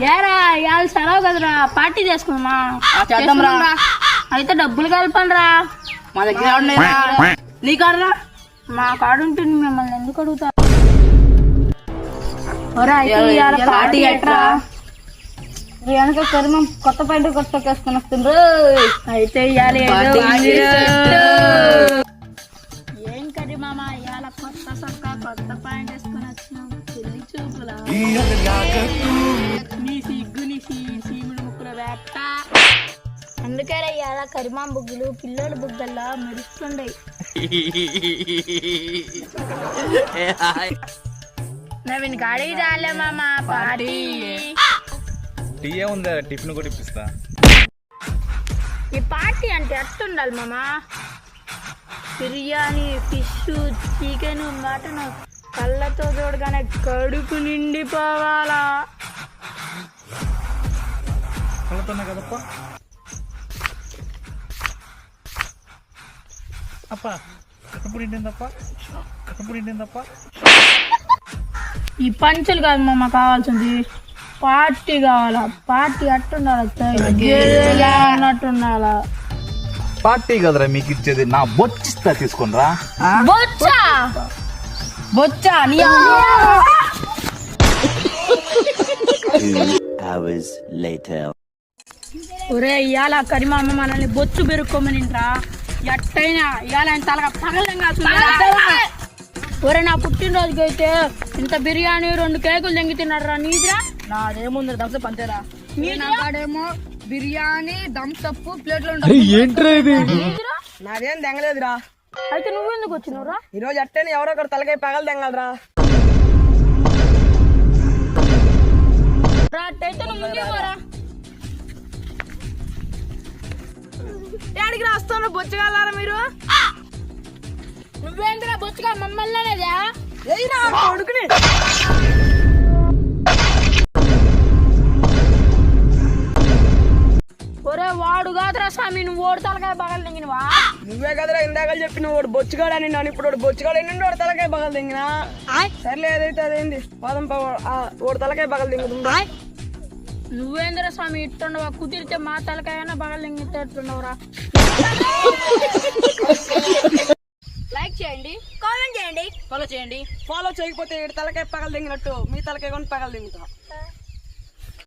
ఏరా ఇవాళ సెలవు కదరా పార్టీ చేసుకుందామా? చేద్దాంరా. అయితే డబ్బులు కలపండి రా. మా దగ్గర నీ కాడరా? మా కాడు ఉంటుంది, మిమ్మల్ని ఎందుకు అడుగుతా? అయితే ఇవాళ పార్టీ ఎట్రా? వెనక కరిమం కొత్త పాయింట్ కొట్టకేసుకుని వస్తుండ్రు. అయితే ఇవాళ ఏం కర్రీ మామ? ఇవాళ కొత్త సొక్క కొత్త పాయింట్ వేసుకుని వచ్చినాం. పెళ్లి చూపులా నీ సిగ్గు నీ సీముడు ముక్కుల వేట. అందుకే ఇవాళ కరిమాం బుగ్గులు పిల్లోడి బుగ్గల్లో మెరుస్తుండే. నవీన్ కాడికి రాలే మామ పార్టీ. టీ ఉందా? టిఫిన్ కూడా ఇప్పిస్తా. ఈ పార్టీ అంటే ఎట్టుండాలి మామ? బిర్యానీ, ఫిష్, చికెన్, మటన్ కళ్ళతో చూడగానే కడుపు నిండిపోవాలా? కలుతున్నా కదప్ప. అప్ప కడుపు నిండిందప్ప, కడుపు నిండిందప్ప. ఈ పంచులు కాదు మామ కావాల్సింది, పార్టీ కావాలా. పార్టీ అట్టుండాలా? అన్నట్టుండాలా? పార్టీ కదరా మీకు ఇచ్చేది, నా బొచ్చిస్తా తీసుకునిరా. బొచ్చా బొచ్చా నీ ఒరే ఇవాళ కరిమామ మనల్ని బొచ్చు పెరుక్కోమనింట్రా. ఎట్టయినా ఇవాళ ఆయన తలగా పగలంగా. ఒరే నా పుట్టినరోజుకి అయితే ఇంత బిర్యానీ 2 కేకులు తెంగి తిన్నారా. నీదిరా? నాదేముంది థమ్స్అప్ అంతేరా. నాకాడేమో బిర్యానీ థమ్స్అప్ ప్లేట్లో నాదేం తెంగలేదురా. అయితే నువ్వెందుకు వచ్చినవురా? ఈ రోజు అట్టని ఎవరో ఒకరు తలకాయ పగలు తెంగలరా. అట్టయితే నువ్వు ముందే పోరా. ఎక్కడికి రాస్తాను బొచ్చగలరా మీరు? నువ్వేంద్రా బొచ్చుగా మమ్మల్నేదా? కొడుకుని ఒరే వాడు కాదురా స్వామి, నువ్వు ఓడి తలకాయ పగలు తెంగినవా? నువ్వే కదరా ఇందాక చెప్పిన వాడు బొచ్చుగాడని. నన్ను ఇప్పుడు వాడు బొచ్చుగాడు ఎన్ని వాడు తలకాయ పగలు తెంగినా. సర్లే ఏదైతే అదేంది పాదం వాడు తలకాయ పగలు తెంగుతుందా? నువ్వేంద్ర స్వామి ఇట్టుండవా? కుదిరితే మా తలకాయనా పగలు తెంగినట్టున్నావురా. లైక్ చేయండి, కామెంట్ చేయండి, ఫాలో చేయకపోతే తలకాయ పగలు తెంగినట్టు మీ తలకాయ కొని పగలు తెంగుతా.